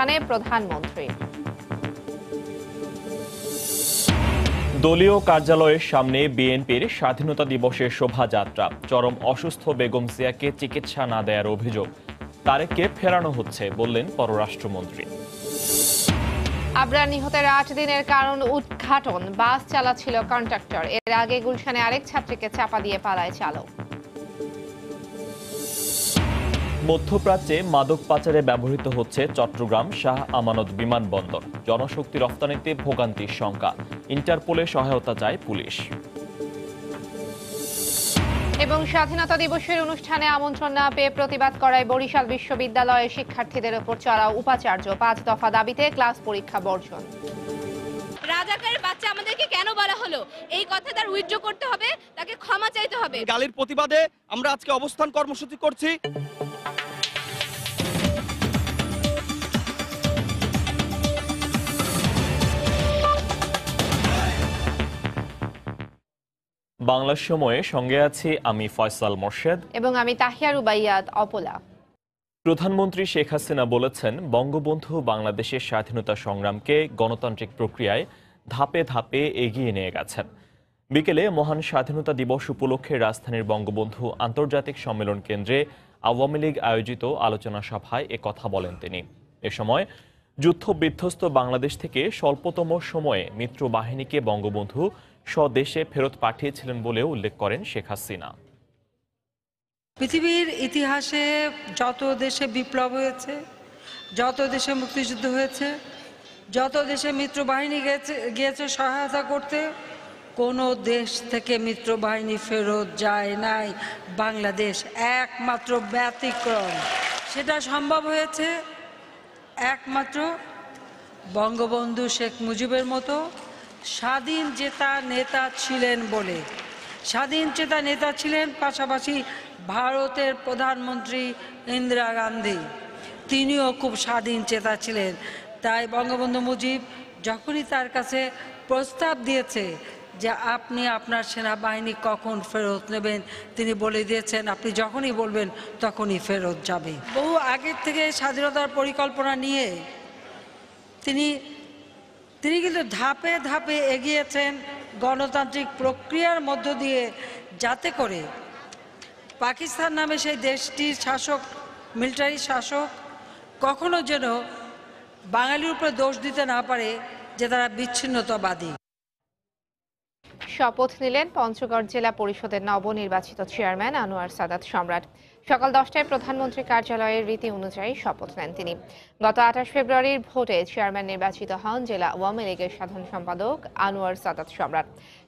অনুষ্ঠানে প্রধানমন্ত্রী। দলীয় কার্যালয়ের সামনে বিএনপির স্বাধীনতা দিবসের শোভাযাত্রা। চরম অসুস্থ বেগম জিয়াকে চিকিৎসা না দেওয়ার অভিযোগ, তারেককে ফেরানো হচ্ছে বললেন পররাষ্ট্রমন্ত্রী। আবরার নিহতের ৮ দিনের কারণ উদ্ঘাটন, বাস চালাচ্ছিল কন্ডাক্টর। এর আগে গুলশানে আরেক ছাত্রীকে চাপা দিয়ে পালায় চালক। মধ্যপ্রাচ্যে মাদক পাচারে ব্যবহৃত হচ্ছে চট্টগ্রাম শাহ আমানত বিমানবন্দর। জনশক্তি রফতানিতে ভোগান্তির শঙ্কা, ইন্টারপোলের সহায়তা চায় পুলিশ। এবং স্বাধীনতা দিবসের অনুষ্ঠানে আমন্ত্রণ না পেয়ে প্রতিবাদ করায় বরিশাল বিশ্ববিদ্যালয়ের শিক্ষার্থীদের ওপর চড়াও উপাচার্য। ৫ দফা দাবিতে ক্লাস পরীক্ষা বর্জন। রাজাকারের বাচ্চা আমাদেরকে কেন বলা হলো, এই কথা তার উইথড্র করতে হবে, তাকে ক্ষমা চাইতে হবে। গালির প্রতিবাদে আমরা আজকে অবস্থান কর্মসূচি করছি। বাংলার সময়ে সঙ্গে আছি আমি ফয়সাল মোর্শেদ এবং আমি তাহিয়া রুবাইয়াত অপলা। প্রধানমন্ত্রী শেখ হাসিনা বলেছেন, বঙ্গবন্ধু বাংলাদেশের স্বাধীনতা সংগ্রামকে গণতান্ত্রিক প্রক্রিয়ায় ধাপে ধাপে এগিয়ে নিয়ে গেছেন। বিকেলে মহান স্বাধীনতা দিবস উপলক্ষে রাজধানীর বঙ্গবন্ধু আন্তর্জাতিক সম্মেলন কেন্দ্রে আওয়ামী লীগ আয়োজিত আলোচনা সভায় কথা বলেন তিনি। এ সময় যুদ্ধ বিধ্বস্ত বাংলাদেশ থেকে স্বল্পতম সময়ে মিত্র বাহিনীকে বঙ্গবন্ধু স্বদেশে ফেরত পাঠিয়েছিলেন বলেও উল্লেখ করেন শেখ হাসিনা। পৃথিবীর ইতিহাসে যত দেশে বিপ্লব হয়েছে, যত দেশে মুক্তিযুদ্ধ হয়েছে, যত দেশে মিত্রবাহিনী গিয়েছে সহায়তা করতে, কোনো দেশ থেকে মিত্রবাহিনী ফেরত যায় নাই। বাংলাদেশ একমাত্র ব্যতিক্রম। সেটা সম্ভব হয়েছে একমাত্র বঙ্গবন্ধু শেখ মুজিবের মতো স্বাধীন চেতা নেতা ছিলেন বলে। স্বাধীন চেতা নেতা ছিলেন, পাশাপাশি ভারতের প্রধানমন্ত্রী ইন্দিরা গান্ধী, তিনিও খুব স্বাধীন চেতা ছিলেন। তাই বঙ্গবন্ধু মুজিব যখনই তার কাছে প্রস্তাব দিয়েছে যে আপনি আপনার সেনাবাহিনী কখন ফেরত নেবেন, তিনি বলে দিয়েছেন আপনি যখনই বলবেন তখনই ফেরত যাবে। বহু আগের থেকে স্বাধীনতার পরিকল্পনা নিয়ে তিনি কিন্তু ধাপে ধাপে এগিয়েছেন গণতান্ত্রিক প্রক্রিয়ার মধ্য দিয়ে, যাতে করে পাকিস্তান নামে সেই দেশটির শাসক, মিলিটারি শাসক, কখনো যেন বাঙালির উপরে দোষ দিতে না পারে যে তারা বিচ্ছিন্নতাবাদী। শপথ নিলেন পঞ্চগড় জেলা পরিষদের নবনির্বাচিত চেয়ারম্যান আনোয়ার সাদাত সম্রাট। সকাল 10টায় প্রধানমন্ত্রী কার্যালয়ের রীতি অনুযায়ী শপথ নেন তিনি। গত 28 ফেব্রুয়ারির ভোটে চেয়ারম্যান নির্বাচিত হন জেলা আওয়ামী লীগের সাধারণ সম্পাদক আনোয়ার সাদাত সম্রাট।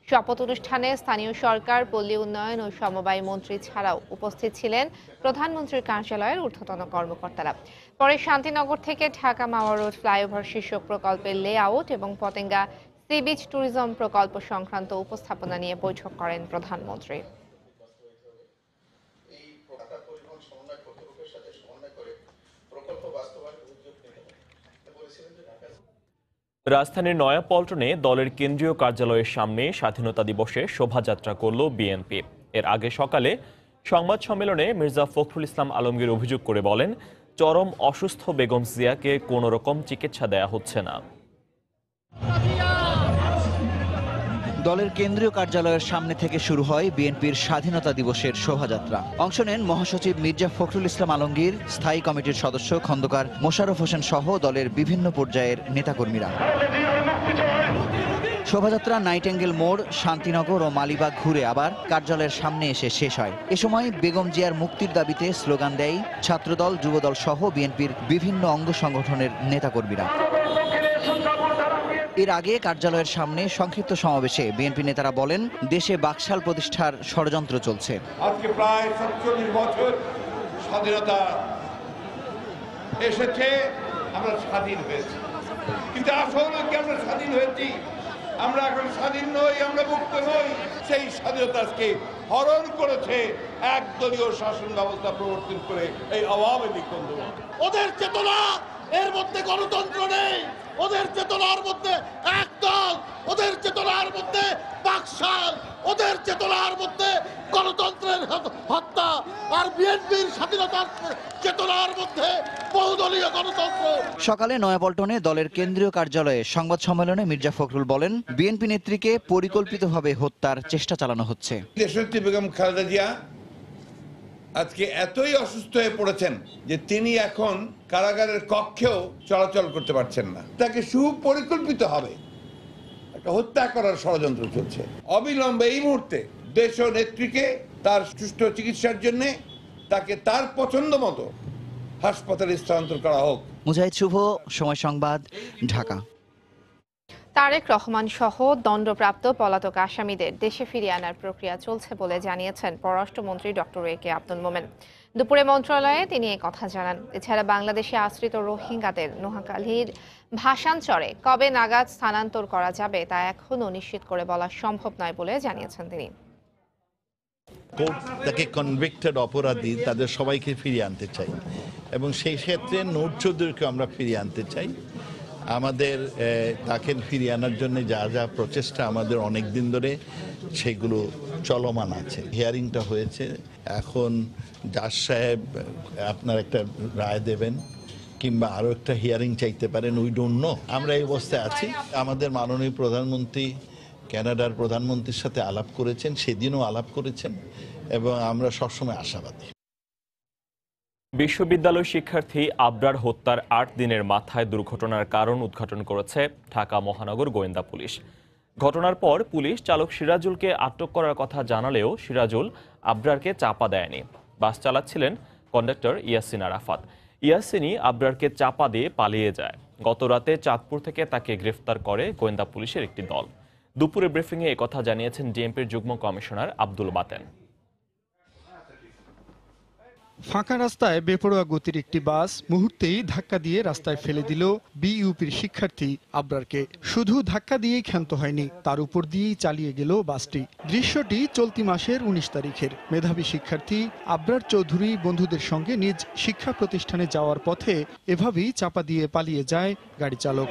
শপথ অনুষ্ঠানে স্থানীয় সরকার, পল্লী উন্নয়ন ও সমবায় মন্ত্রী ছাড়াও উপস্থিত ছিলেন প্রধানমন্ত্রীর কার্যালয়ের ঊর্ধ্বতন কর্মকর্তারা। পরে শান্তিনগর থেকে ঢাকা মাওয়া রোড ফ্লাইওভার শীর্ষক প্রকল্পের লেআউট এবং পতেঙ্গা সি বিচ ট্যুরিজম প্রকল্প সংক্রান্ত উপস্থাপনা নিয়ে বৈঠক করেন প্রধানমন্ত্রী। রাজধানীর নয়াপল্টনে দলের কেন্দ্রীয় কার্যালয়ের সামনে স্বাধীনতা দিবসে শোভাযাত্রা করল বিএনপি। এর আগে সকালে সংবাদ সম্মেলনে মির্জা ফখরুল ইসলাম আলমগীর অভিযোগ করে বলেন, চরম অসুস্থ বেগম জিয়াকে কোনো রকম চিকিৎসা দেয়া হচ্ছে না। দলের কেন্দ্রীয় কার্যালয়ের সামনে থেকে শুরু হয় বিএনপির স্বাধীনতা দিবসের শোভাযাত্রা। অংশ নেন মহাসচিব মির্জা ফখরুল ইসলাম আলমগীর, স্থায়ী কমিটির সদস্য খন্দকার মোশাররফ হোসেন সহ দলের বিভিন্ন পর্যায়ের নেতাকর্মীরা। শোভাযাত্রা নাইটেঙ্গেল মোড়, শান্তিনগর ও মালিবাগ ঘুরে আবার কার্যালয়ের সামনে এসে শেষ হয়। এ সময় বেগম জিয়ার মুক্তির দাবিতে স্লোগান দেয় ছাত্রদল, যুবদল সহ বিএনপির বিভিন্ন অঙ্গ সংগঠনের নেতাকর্মীরা। এর আগে কার্যালয়ের সামনে সংক্ষিপ্ত সমাবেশে বিএনপি নেতারা বলেন, দেশে বাকশাল প্রতিষ্ঠার ষড়যন্ত্র চলছে। আজকে প্রায় ৪৭ বছর স্বাধীনতা এসেছে, আমরা স্বাধীন হয়েছি, কিন্তু আসলে কি আমরা স্বাধীন হয়েছি? আমরা এখন স্বাধীন নই, আমরা মুক্ত নই। সেই স্বাধীনতাকে হরণ করেছে একদলীয় শাসন ব্যবস্থা প্রবর্তন করে এই আওয়ামী লীগ বন্ধুরা। ওদের চেতনা, এর মধ্যে গণতন্ত্র নেই, ওদের চেতনার মধ্যে এক দল, ওদের চেতনার মধ্যে বাকশাল, ওদের চেতনার মধ্যে গণতন্ত্রের হত্যা, আর বিএনপির স্বাধীনতার চেতনার মধ্যে বহুদলীয় গণতন্ত্র। সকালে নয়াপল্টনে দলের কেন্দ্রীয় কার্যালয়ে সংবাদ সম্মেলনে মির্জা ফখরুল বলেন, বিএনপি নেত্রীকে পরিকল্পিতভাবে হত্যার চেষ্টা চালানো হচ্ছে। দেশনেত্রী বেগম খালেদা জিয়া আজকে এতই অসুস্থ হয়ে পড়েছেন যে তিনি এখন কারাগারের কক্ষেও চলাচল করতে পারছেন না। তাকে সুপরিকল্পিত হবে একটা হত্যা করার ষড়যন্ত্র চলছে। অবিলম্বে এই মুহূর্তে দেশ ও নেত্রীকে তার সুষ্ঠু চিকিৎসার জন্য তাকে তার পছন্দ মতো হাসপাতালে স্থানান্তর করা হোক। মুজাহিদ শুভ, সময় সংবাদ, ঢাকা। তারেক রহমান সহ দণ্ডপ্রাপ্ত পলাতক আসামিদের দেশে ফিরিয়ে আনার প্রক্রিয়া চলছে বলে জানিয়েছেন পররাষ্ট্রমন্ত্রী ডক্টর এ কে আব্দুল মোমেন। দুপুরে মন্ত্রণালয়ে তিনি এই কথা জানান। এছাড়া বাংলাদেশে আশ্রিত রোহিঙ্গাদের নোয়াখালীর ভাসানচরে কবে নাগাদ স্থানান্তর করা যাবে তা এখনও নিশ্চিত করে বলা সম্ভব নয় বলে জানিয়েছেন তিনি। কোর্ট তাকে কনভিক্টেড অপরাধী তাদের সবাইকে ফিরিয়ে আনতে চাই এবং সেই ক্ষেত্রে নূর চৌধুরীকে আমরা ফিরিয়ে আনতে চাই। আমাদের তাকে ফিরিয়ে আনার জন্য যা যা প্রচেষ্টা আমাদের অনেক দিন ধরে সেগুলো চলমান আছে। হিয়ারিংটা হয়েছে, এখন জাজ সাহেব আপনার একটা রায় দেবেন কিংবা আরও একটা হিয়ারিং চাইতে পারেন, উই ডোন্ট নো। আমরা এই অবস্থায় আছি। আমাদের মাননীয় প্রধানমন্ত্রী কানাডার প্রধানমন্ত্রীর সাথে আলাপ করেছেন, সেদিনও আলাপ করেছেন এবং আমরা সবসময় আশাবাদী। বিশ্ববিদ্যালয় শিক্ষার্থী আবরার হত্যার 8 দিনের মাথায় দুর্ঘটনার কারণ উদ্ঘাটন করেছে ঢাকা মহানগর গোয়েন্দা পুলিশ। ঘটনার পর পুলিশ চালক সিরাজুলকে আটক করার কথা জানালেও সিরাজুল আবরারকে চাপা দেয়নি। বাস চালাচ্ছিলেন কন্ডাক্টর ইয়াসিন আরাফাত। ইয়াসিনই আবরারকে চাপা দিয়ে পালিয়ে যায়। গত রাতে চাঁদপুর থেকে তাকে গ্রেফতার করে গোয়েন্দা পুলিশের একটি দল। দুপুরে ব্রিফিংয়ে একথা জানিয়েছেন ডিএমপির যুগ্ম কমিশনার আব্দুল বাতেন। ফাঁকা রাস্তায় বেপরোয়া গতির একটি বাস মুহূর্তেই ধাক্কা দিয়ে রাস্তায় ফেলে দিল বিইউপির শিক্ষার্থী আবরারকে। শুধু ধাক্কা দিয়েই ক্ষান্ত হয়নি, তার উপর দিয়েই চালিয়ে গেল বাসটি। দৃশ্যটি চলতি মাসের 19 তারিখের। মেধাবী শিক্ষার্থী আবরার চৌধুরী বন্ধুদের সঙ্গে নিজ শিক্ষা প্রতিষ্ঠানে যাওয়ার পথে এভাবেই চাপা দিয়ে পালিয়ে যায় গাড়ি চালক।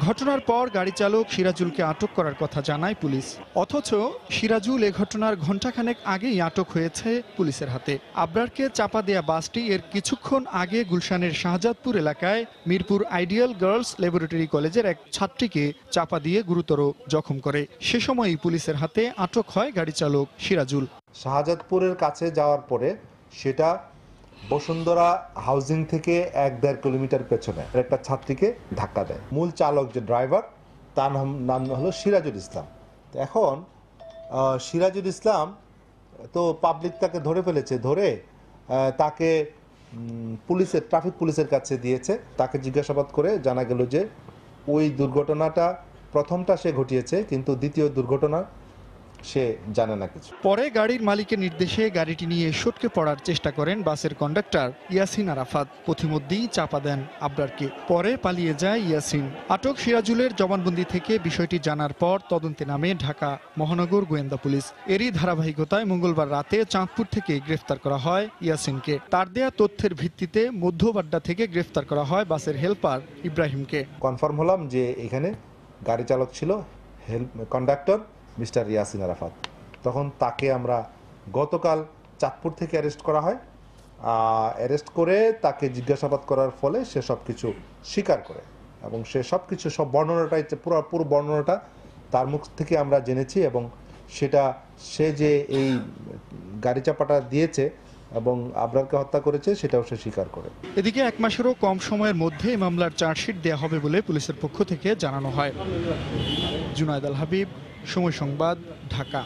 ঘটনার পর গাড়ি চালক সিরাজুলকে আটক করার কথা জানায় পুলিশ, অথচ সিরাজুল এ ঘটনার ঘণ্টাখানেক আগেই আটক হয়েছে পুলিশের হাতে। আবরারকে চাপা দেয়া বাসটি এর কিছুক্ষণ আগে গুলশানের শাহজাদপুর এলাকায় মিরপুর আইডিয়াল গার্লস ল্যাবরেটরি কলেজের এক ছাত্রীকে চাপা দিয়ে গুরুতর জখম করে। সে সময়ই পুলিশের হাতে আটক হয় গাড়ি চালক সিরাজুল। শাহজাদপুরের কাছে যাওয়ার পরে সেটা বসুন্ধরা হাউজিং থেকে 1-1.5 কিলোমিটার পেছনে একটা ছাত্রীকে ধাক্কা দেয়। মূল চালক যে ড্রাইভার তার নাম হলো সিরাজুল ইসলাম। এখন সিরাজুল ইসলাম তো পাবলিক তাকে ধরে ফেলেছে, ধরে তাকে ট্রাফিক পুলিশের কাছে দিয়েছে। তাকে জিজ্ঞাসাবাদ করে জানা গেল যে ওই দুর্ঘটনাটা প্রথমটা সে ঘটিয়েছে, কিন্তু দ্বিতীয় দুর্ঘটনা সে জানে না কিছু। পরে গাড়ির মালিকের নির্দেশে গাড়িটি নিয়ে সটকে পড়ার চেষ্টা করেন বাসের কন্ডাক্টর ইয়াসিন আরাফাত। পথিমধ্যেই চাপা দেন আবরারকে, পরে পালিয়ে যায় ইয়াসিন। আটক সিরাজুলের জবানবন্দি থেকে বিষয়টি জানার পর তদন্তে নামে ঢাকা মহানগর গোয়েন্দা পুলিশ। এরই ধারাবাহিকতায় মঙ্গলবার রাতে চাঁদপুর থেকে গ্রেফতার করা হয় ইয়াসিনকে। তার দেয়া তথ্যের ভিত্তিতে মধ্যবাড্ডা থেকে গ্রেফতার করা হয় বাসের হেল্পার ইব্রাহিমকে। কনফার্ম হলাম যে এখানে গাড়ি চালক ছিল কন্ডাক্টর মিস্টার ইয়াসিন আরাফাত। তখন তাকে আমরা গতকাল চাঁদপুর থেকে অ্যারেস্ট করা হয়। অ্যারেস্ট করে তাকে জিজ্ঞাসাবাদ করার ফলে সে সব কিছু স্বীকার করে এবং সে সব কিছু সব বর্ণনাটাই পুরো বর্ণনাটা তার মুখ থেকে আমরা জেনেছি এবং সেটা সে যে এই গাড়ি চাপাটা দিয়েছে এবং আবরারকে হত্যা করেছে সেটাও সে স্বীকার করে। এদিকে 1 মাসেরও কম সময়ের মধ্যে মামলার চার্জশিট দেওয়া হবে বলে পুলিশের পক্ষ থেকে জানানো হয়। জুনায়েদ আল হাবিব, সময় সংবাদ, ঢাকা।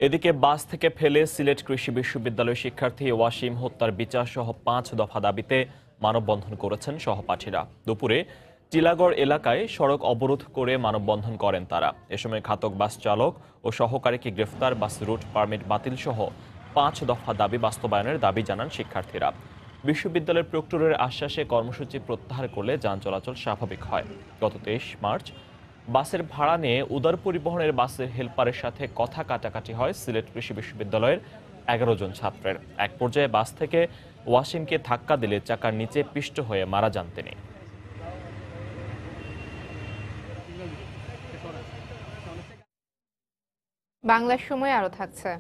এদিকে বাস থেকে ফেলে সিলেট কৃষি বিশ্ববিদ্যালয়ের শিক্ষার্থী ওয়াসিম হত্যার বিচার সহ 5 দফা দাবিতে মানববন্ধন করেছেন সহপাঠীরা। দুপুরে টিলাগড় এলাকায় সড়ক অবরোধ করে মানববন্ধন করেন তারা। এ সময় ঘাতক বাস চালক ও সহকারীকে গ্রেফতার, বাস রুট পারমিট বাতিল সহ 5 দফা দাবি বাস্তবায়নের দাবি জানান শিক্ষার্থীরা। বিশ্ববিদ্যালয়ের প্রক্টরের আশ্বাসে কর্মসূচি প্রত্যাহার করলে যান চলাচল স্বাভাবিক হয়। গত 23 মার্চ বাসের ভাড়া নিয়ে উদার পরিবহনের বাসের হেলপারের সাথে কথা কাটাকাটি হয় সিলেট কৃষি বিশ্ববিদ্যালয়ের 11 জন ছাত্রের। এক পর্যায়ে বাস থেকে ওয়াসিমকে ধাক্কা দিলে চাকার নিচে পিষ্ট হয়ে মারা যান তিনি। বাংলার সময় আরো থাকছে।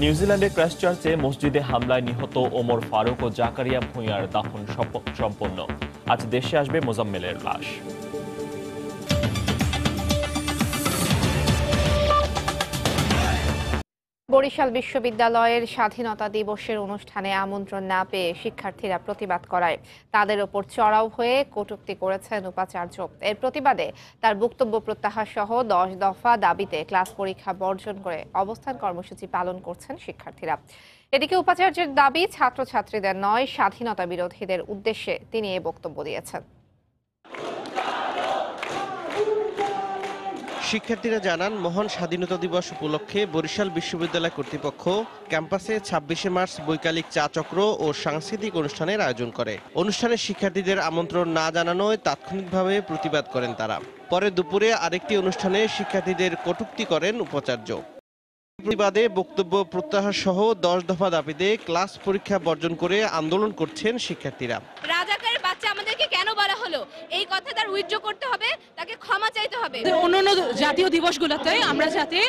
নিউজিল্যান্ডের ক্রাইস্টচার্চে মসজিদে হামলায় নিহত ওমর ফারুক ও জাকারিয়া ভূঁইয়ার দাফন সম্পন্ন। আজ দেশে আসবে মোজাম্মেলের লাশ। বরিশাল বিশ্ববিদ্যালয়ের স্বাধীনতা দিবসের অনুষ্ঠানে আমন্ত্রণ না পেয়ে শিক্ষার্থীরা প্রতিবাদ করায় তাদের ওপর চড়াও হয়ে কটূক্তি করেছেন উপাচার্য। এর প্রতিবাদে তার বক্তব্য প্রত্যাহার সহ 10 দফা দাবিতে ক্লাস পরীক্ষা বর্জন করে অবস্থান কর্মসূচি পালন করছেন শিক্ষার্থীরা। এদিকে উপাচার্যের দাবি ছাত্রছাত্রীদের নয়, স্বাধীনতা বিরোধীদের উদ্দেশ্যে তিনি এ বক্তব্য দিয়েছেন। শিক্ষার্থীরা জানান, মহান স্বাধীনতা দিবস উপলক্ষে বরিশাল বিশ্ববিদ্যালয় কর্তৃপক্ষ ক্যাম্পাসে 26শে মার্চ বৈকালিক চা চক্র ও সাংস্কৃতিক অনুষ্ঠানের আয়োজন করে। অনুষ্ঠানে শিক্ষার্থীদের আমন্ত্রণ না জানানোয় তাৎক্ষণিকভাবে প্রতিবাদ করেন তারা। পরে দুপুরে আরেকটি অনুষ্ঠানে শিক্ষার্থীদের কটূক্তি করেন উপাচার্য। প্রতিবাদে বক্তব্য প্রত্যাহার সহ 10 দফা দাবিতে ক্লাস পরীক্ষা বর্জন করে আন্দোলন করছেন শিক্ষার্থীরা। রাজাকারের বাচ্চা আমাদেরকে কেন বলা হলো, এই কথা তার উইথড্র করতে হবে, তাকে ক্ষমা চাইতে হবে। অন্যান্য জাতীয় দিবসগুলোতে আমরা যাতে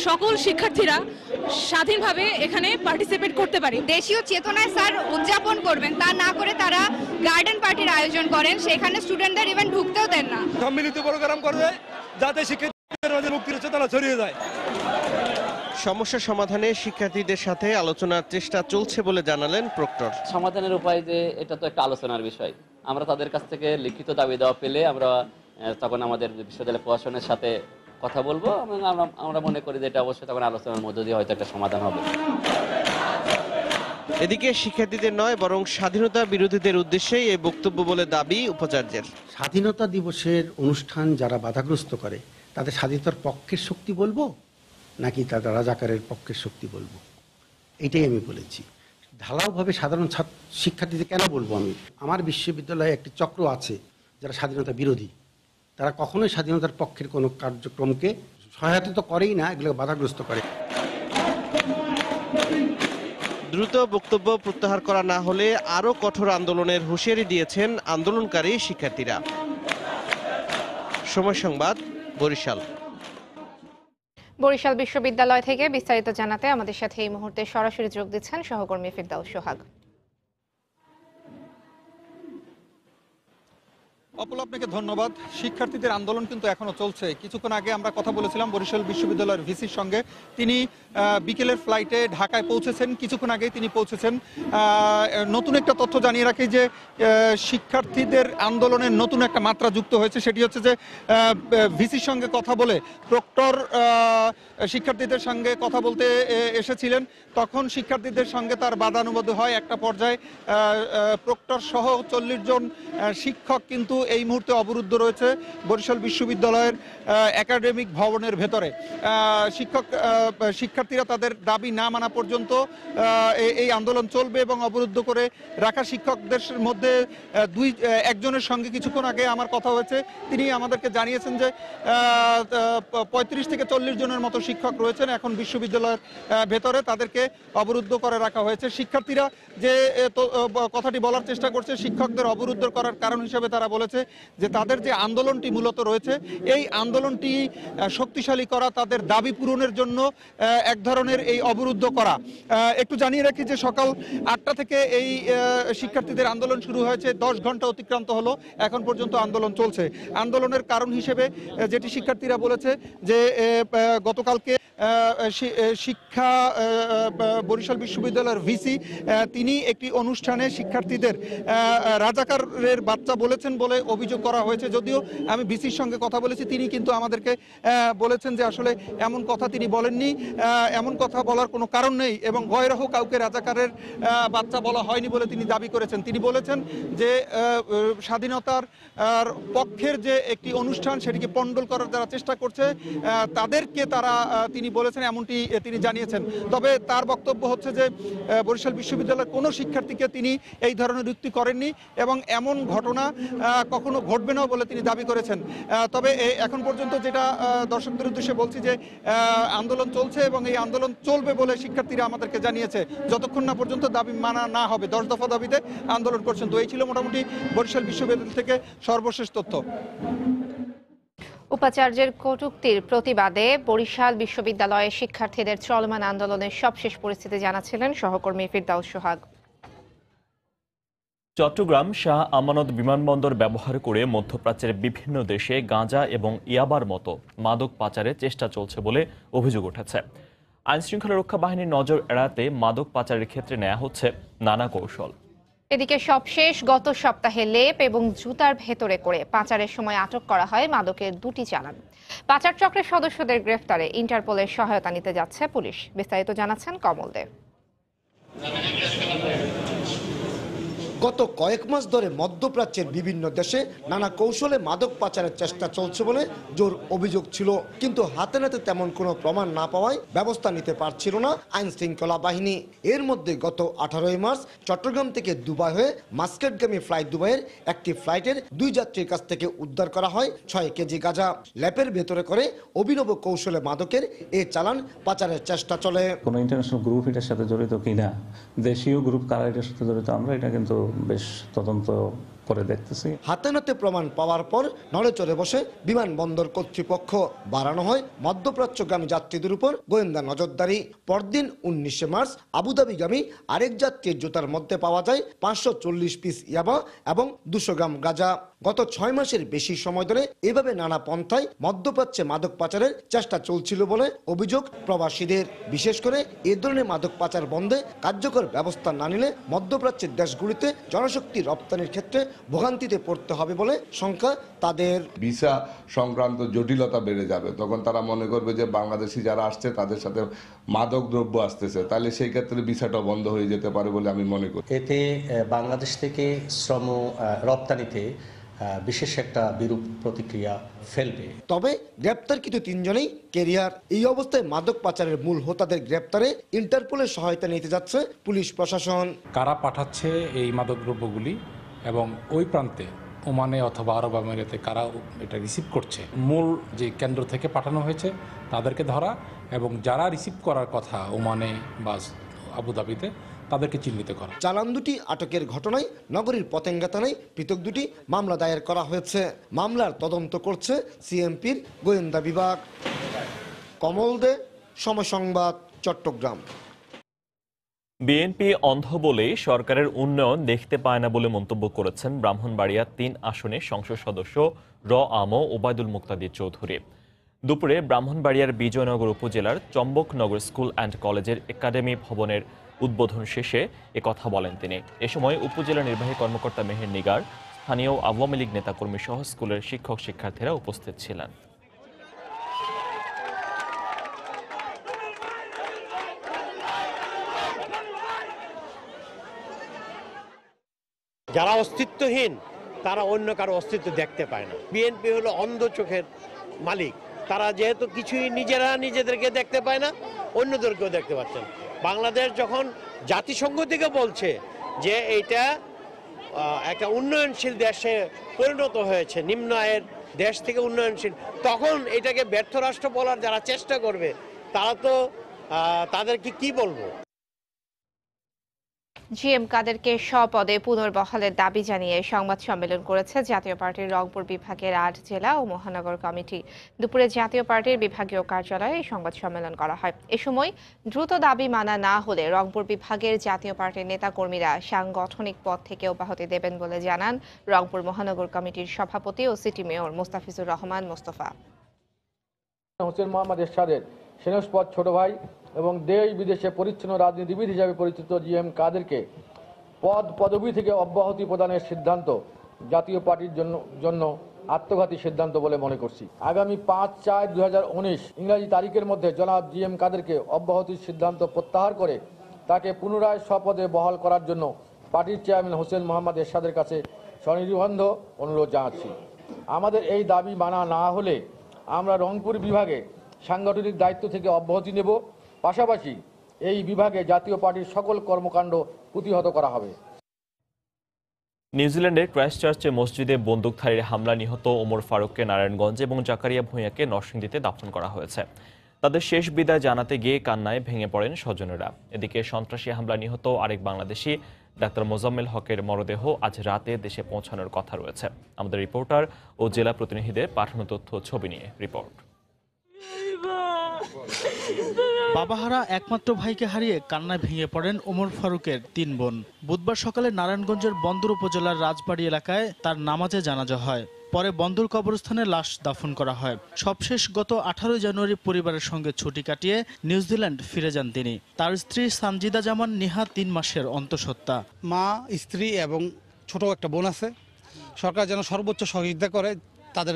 সকল শিক্ষার্থীরা স্বাধীনভাবে এখানে পার্টিসিপেট করতে পারি। দেশীয় চেতনায় স্যার উদযাপন করবেন, তা না করে তারা গার্ডেন পার্টির আয়োজন করেন, সেখানে স্টুডেন্টদের ইভেন ঢুকতেও দেন না। সম্মিলিত প্রোগ্রাম করবে যাতে শিক্ষার্থীদের মাঝে মুক্তির চেতনা ছড়িয়ে যায়। সমস্যা সমাধানে শিক্ষার্থীদের সাথে আলোচনার চেষ্টা চলছে বলে জানালেন প্রক্টর। সমাধানের উপায় যে এটা তো একটা আলোচনার বিষয়, আমরা তাদের কাছ থেকে লিখিত দাবি দেওয়া পেলে আমরা তখন আমাদের বিশ্ববিদ্যালয় প্রশাসনের সাথে কথা বলবো। আমরা মনে করি যে এটা অবশ্যই তখন আলোচনার মধ্য দিয়ে হয়তো একটা সমাধান হবে। এদিকে শিক্ষার্থীদের নয়, বরং স্বাধীনতা বিরোধীদের উদ্দেশ্যেই এই বক্তব্য বলে দাবি উপাচার্যের। স্বাধীনতা দিবসের অনুষ্ঠান যারা বাধাগ্রস্ত করে তাদের স্বাধীনতার পক্ষের শক্তি বলবো নাকি তাদের রাজাকারের পক্ষের শক্তি বলবো, এটাই আমি বলেছি। ঢালাওভাবে সাধারণ শিক্ষার্থীদের কেন বলবো? আমার বিশ্ববিদ্যালয়ে একটি চক্র আছে যারা স্বাধীনতা বিরোধী, তারা কখনোই স্বাধীনতার পক্ষের কোনো কার্যক্রমকে সহায়তা তো করেই না, এগুলোকে বাধাগ্রস্ত করে। দ্রুত বক্তব্য প্রত্যাহার করা না হলে আরও কঠোর আন্দোলনের হুঁশিয়ারি দিয়েছেন আন্দোলনকারী শিক্ষার্থীরা। সময় সংবাদ, বরিশাল। বরিশাল বিশ্ববিদ্যালয় থেকে বিস্তারিত জানাতে আমাদের সাথে এই মুহূর্তে সরাসরি যোগ দিচ্ছেন সহকর্মী ফিরদাউস সোহাগ। অপল, আপনাকে ধন্যবাদ। শিক্ষার্থীদের আন্দোলন কিন্তু এখনো চলছে। কিছুক্ষণ আগে আমরা কথা বলেছিলাম বরিশাল বিশ্ববিদ্যালয়ের ভিসির সঙ্গে। তিনি বিকেলের ফ্লাইটে ঢাকায় পৌঁছেছেন, কিছুক্ষণ আগেই তিনি পৌঁছেছেন। নতুন একটা তথ্য জানিয়ে রাখি যে শিক্ষার্থীদের আন্দোলনের নতুন একটা মাত্রা যুক্ত হয়েছে। সেটি হচ্ছে যে ভিসির সঙ্গে কথা বলে প্রক্টর শিক্ষার্থীদের সঙ্গে কথা বলতে এসেছিলেন, তখন শিক্ষার্থীদের সঙ্গে তার বাদানুবাদ হয়। একটা পর্যায়ে প্রক্টর সহ 40 জন শিক্ষক কিন্তু এই মুহূর্তে অবরুদ্ধ রয়েছে বরিশাল বিশ্ববিদ্যালয়ের একাডেমিক ভবনের ভেতরে। শিক্ষার্থীরা তাদের দাবি না মানা পর্যন্ত এই আন্দোলন চলবে এবং অবরুদ্ধ করে রাখা শিক্ষকদের মধ্যে একজনের সঙ্গে কিছুক্ষণ আগে আমার কথা হয়েছে। তিনি আমাদেরকে জানিয়েছেন যে 35 থেকে 40 জনের মতো শিক্ষক রয়েছেন এখন বিশ্ববিদ্যালয়ের ভেতরে, তাদেরকে অবরুদ্ধ করে রাখা হয়েছে। শিক্ষার্থীরা যে কথাটি বলার চেষ্টা করছে, শিক্ষকদের অবরুদ্ধ করার কারণ হিসেবে তারা বলেছে যে তাদের যে আন্দোলনটি মূলত রয়েছে, এই আন্দোলনটি শক্তিশালী করা, তাদের দাবি পূরণের জন্য এক ধরনের এই অবরুদ্ধ করা। একটু জানিয়ে রাখি যে সকাল 8টা থেকে এই শিক্ষার্থীদের আন্দোলন শুরু হয়েছে, 10 ঘন্টা অতিক্রান্ত হলো, এখন পর্যন্ত আন্দোলন চলছে। আন্দোলনের কারণ হিসেবে যেটি শিক্ষার্থীরা বলেছে যে গতকালকে শিক্ষা বরিশাল বিশ্ববিদ্যালয়ের ভিসি তিনি একটি অনুষ্ঠানে শিক্ষার্থীদের রাজাকারের বাচ্চা বলেছেন বলে অভিযোগ করা হয়েছে। যদিও আমি ভিসির সঙ্গে কথা বলেছি, তিনি কিন্তু আমাদেরকে বলেছেন যে আসলে এমন কথা তিনি বলেননি, এমন কথা বলার কোনো কারণ নেই এবং ভয়রহ কাউকে রাজাকারের বাচ্চা বলা হয়নি বলে তিনি দাবি করেছেন। তিনি বলেছেন যে স্বাধীনতার পক্ষের যে একটি অনুষ্ঠান সেটিকে পণ্ডল করার যারা চেষ্টা করছে তাদেরকে তারা তিনি বলেছেন, এমনটি তিনি জানিয়েছেন। তবে তার বক্তব্য হচ্ছে যে বরিশাল বিশ্ববিদ্যালয়ের কোনো শিক্ষার্থীকে তিনি এই ধরনের যুক্তি করেননি এবং এমন ঘটনা কখনো ঘটবে না বলে তিনি দাবি করেছেন। তবে এখন পর্যন্ত যেটা দর্শকদের উদ্দেশ্যে বলছি যে আন্দোলন চলছে এবং এই আন্দোলন চলবে বলে শিক্ষার্থীরা আমাদেরকে জানিয়েছে যতক্ষণ না পর্যন্ত দাবি মানা না হবে। 10 দফা দাবিতে আন্দোলন করছেন। তো এই ছিল মোটামুটি বরিশাল বিশ্ববিদ্যালয় থেকে সর্বশেষ তথ্য। উপাচার্যের কটূক্তির প্রতিবাদে বরিশাল বিশ্ববিদ্যালয়ের শিক্ষার্থীদের চলমান আন্দোলনের সবশেষ পরিস্থিতি জানাচ্ছিলেন সহকর্মী ফিরদাউস সোহাগ। চট্টগ্রাম শাহ আমানত বিমানবন্দর ব্যবহার করে মধ্যপ্রাচ্যের বিভিন্ন দেশে গাঁজা এবং ইয়াবার মতো মাদক পাচারের চেষ্টা চলছে বলে অভিযোগ উঠেছে। আইনশৃঙ্খলা রক্ষা বাহিনীর নজর এড়াতে মাদক পাচারের ক্ষেত্রে নেওয়া হচ্ছে নানা কৌশল। এদিকে সবশেষ গত সপ্তাহে লেপ এবং জুতার ভেতরে করে পাচারের সময় আটক করা হয় মাদকের 2টি চালান। পাচার চক্রের সদস্যদের গ্রেফতারে ইন্টারপোলের সহায়তা নিতে যাচ্ছে পুলিশ। বিস্তারিত জানাচ্ছেন কমল দেব। গত কয়েক মাস ধরে মধ্যপ্রাচ্যের বিভিন্ন দেশে নানা কৌশলে মাদক পাচারের চেষ্টা চলছে বলে জোর অভিযোগ ছিল, কিন্তু হাতে নাতে তেমন কোনো প্রমাণ না পাওয়ায় ব্যবস্থা নিতে পারছিল না আইন শৃঙ্খলা বাহিনী। এর মধ্যে গত 18 মার্চ চট্টগ্রাম থেকে দুবাই হয়ে মাস্কেটগামী ফ্লাইট দুবাইয়ের একটি ফ্লাইটের 2 যাত্রীর কাছ থেকে উদ্ধার করা হয় 6 কেজি গাঁজা। ল্যাপের ভেতরে করে অভিনব কৌশলে মাদকের এই চালান পাচারের চেষ্টা চলে। কোনো ইন্টারন্যাশনাল গ্রুপ এটার সাথে জড়িত কিনা, দেশীয় গ্রুপ কারা এটার সাথে জড়িত, আমরা এটা কিন্তু বেশ তদন্ত করে দেখতেছি। হাতে নাতে প্রমাণ পাওয়ার পর নড়ে চড়ে বসে বিমানবন্দর কর্তৃপক্ষ। বাড়ানো হয় মধ্যপ্রাচ্যগামী যাত্রীদের উপর গোয়েন্দা নজরদারি। পরদিন 19 মার্চ আবুধাবিগামী আরেক যাত্রীর জুতার মধ্যে পাওয়া যায় 540 পিস ইয়াবা এবং 200 গ্রাম গাঁজা। গত 6 মাসের বেশি সময় ধরে এভাবে নানা পন্থায় মধ্যপ্রাচ্যে মাদক পাচারের চেষ্টা চলছিল বলে অভিযোগ প্রবাসীদের। বিশেষ করে এ ধরনের মাদক পাচার বন্ধে কার্যকর ব্যবস্থা না নিলে মধ্যপ্রাচ্যের দেশগুলিতে জনশক্তি রপ্তানির ক্ষেত্রে ভোগান্তিতে পড়তে হবে বলে শঙ্কা তাদের। ভিসা সংক্রান্ত জটিলতা বেড়ে যাবে, তখন তারা মনে করবে যে বাংলাদেশি যারা আসছে তাদের সাথে মাদক দ্রব্য আসতেছে, তাহলে সেই ক্ষেত্রে ভিসাটা বন্ধ হয়ে যেতে পারে বলে আমি মনে করি। এতে বাংলাদেশ থেকে শ্রম রপ্তানিতে বিশেষ একটা বিরূপ প্রতিক্রিয়া ফেলবে। তবে গ্রেপ্তারকৃত 3 জনেই কেরিয়ার। এই অবস্থায় মাদক পাচারের মূল হোতাদের গ্রেপ্তারে ইন্টারপোলের সহায়তা নিতে যাচ্ছে পুলিশ প্রশাসন। কারা পাঠাচ্ছে এই মাদকদ্রব্যগুলি এবং ওই প্রান্তে ওমানে অথবা আরব আমিরাতে কারা এটা রিসিভ করছে, মূল যে কেন্দ্র থেকে পাঠানো হয়েছে তাদেরকে ধরা এবং যারা রিসিভ করার কথা ওমানে বা আবুধাবিতে তাদেরকে চিহ্নিত করা। চালান দুটি আটকের ঘটনায় নগরীর পতেঙ্গা থানায় পৃথক 2টি মামলা দায়ের করা হয়েছে। মামলার তদন্ত করছে সিএমপির গোয়েন্দা বিভাগ। কমল দে, সময় সংবাদ, চট্টগ্রাম। বিএনপি অন্ধ বলে সরকারের উন্নয়ন দেখতে পায় না বলে মন্তব্য করেছেন ব্রাহ্মণবাড়িয়া 3 আসনের সংসদ সদস্য আম ওবায়দুল মুক্তাদির চৌধুরী। দুপুরে ব্রাহ্মণবাড়িয়ার বিজয়নগর উপজেলার চম্বকনগর স্কুল অ্যান্ড কলেজের একাডেমি ভবনের উদ্বোধন শেষে একথা বলেন তিনি। এ সময় উপজেলা নির্বাহী কর্মকর্তা মেহের নিগার, স্থানীয় আওয়ামী লীগ নেতাকর্মী সহ স্কুলের শিক্ষক শিক্ষার্থীরা উপস্থিত ছিলেন। যারা অস্তিত্বহীন তারা অন্য কারো অস্তিত্ব দেখতে পায় না। বিএনপি হলো অন্ধ চোখের মালিক। তারা যেহেতু কিছুই নিজেদেরকে দেখতে পায় না, অন্যদেরকেও দেখতে পাচ্ছেন। বাংলাদেশ যখন জাতিসংঘ থেকে বলছে যে এইটা একটা উন্নয়নশীল দেশে পরিণত হয়েছে, নিম্ন আয়ের দেশ থেকে উন্নয়নশীল, তখন এটাকে ব্যর্থ রাষ্ট্র বলার যারা চেষ্টা করবে তারা তো তাদেরকে কি বলবো। জিএম কাদেরকে স্বপদে পুনর্বহালের দাবি জানিয়ে সংবাদ সম্মেলন করেছে জাতীয় পার্টির রংপুর বিভাগের 8 জেলা ও মহানগর কমিটি। দুপুরে জাতীয় পার্টির বিভাগীয় কার্যালয়ে এই সংবাদ সম্মেলন করা হয়। এ সময় দ্রুত দাবি মানা না হলে রংপুর বিভাগের জাতীয় পার্টির নেতাকর্মীরা সাংগঠনিক পদ থেকে অব্যাহতি দেবেন বলে জানান রংপুর মহানগর কমিটির সভাপতি ও সিটি মেয়র মোস্তাফিজুর রহমান মোস্তফা। হোসেন মোহাম্মদ এরশাদের সেনাপদ ছোট ভাই এবং দেশ বিদেশে পরিচ্ছন্ন রাজনীতিবিদ হিসাবে পরিচিত জিএম কাদেরকে পদবি থেকে অব্যাহতি প্রদানের সিদ্ধান্ত জাতীয় পার্টির জন্য আত্মঘাতী সিদ্ধান্ত বলে মনে করছি। আগামী 5/4/2019 ইংরেজি তারিখের মধ্যে জনাব জিএম কাদেরকে অব্যাহতির সিদ্ধান্ত প্রত্যাহার করে তাকে পুনরায় স্বপদে বহাল করার জন্য পার্টির চেয়ারম্যান হোসেন মোহাম্মদ এরশাদের কাছে স্বনির্বন্ধ অনুরোধ জানাচ্ছি। আমাদের এই দাবি মানা না হলে আমরা রংপুর বিভাগে সাংগঠনিক দায়িত্ব থেকে অব্যাহতি নেব। পাশাপাশি এই বিভাগে জাতীয় পার্টির সকল কর্মকাণ্ড প্রতিহত করা হবে। নিউজিল্যান্ডের ক্রাইস্টচার্চে মসজিদে বন্দুকধারীর হামলা নিহত ওমর ফারুককে নারায়ণগঞ্জে এবং জাকারিয়া ভূঁইয়াকে নরসিংদীতে দাফন করা হয়েছে। তাদের শেষ বিদায় জানাতে গিয়ে কান্নায় ভেঙে পড়েন স্বজনেরা। এদিকে সন্ত্রাসী হামলা নিহত আরেক বাংলাদেশি ডাক্তার মোজাম্মেল হকের মরদেহ আজ রাতে দেশে পৌঁছানোর কথা রয়েছে। আমাদের রিপোর্টার ও জেলা প্রতিনিধিদের পাঠানো তথ্য ছবি নিয়ে রিপোর্ট। বাবাহারা একমাত্র ভাইকে হারিয়ে কান্নায় ভেঙে পড়েন ওমর ফারুকের 3 বোন। বুধবার সকালে নারায়ণগঞ্জের বন্দর উপজেলার রাজবাড়ী এলাকায় তার নামাজে জানাজা হয়। পরে বন্দর কবরস্থানে লাশ দাফন করা হয়। সবশেষ গত 18 জানুয়ারি পরিবারের সঙ্গে ছুটি কাটিয়ে নিউজিল্যান্ড ফিরে যান তিনি। তার স্ত্রী সানজিদা জামান নিহা 3 মাসের অন্তঃসত্ত্বা। মা, স্ত্রী এবং ছোট একটা বোন আছে। সরকার যেন সর্বোচ্চ সহযোগিতা করে তাদের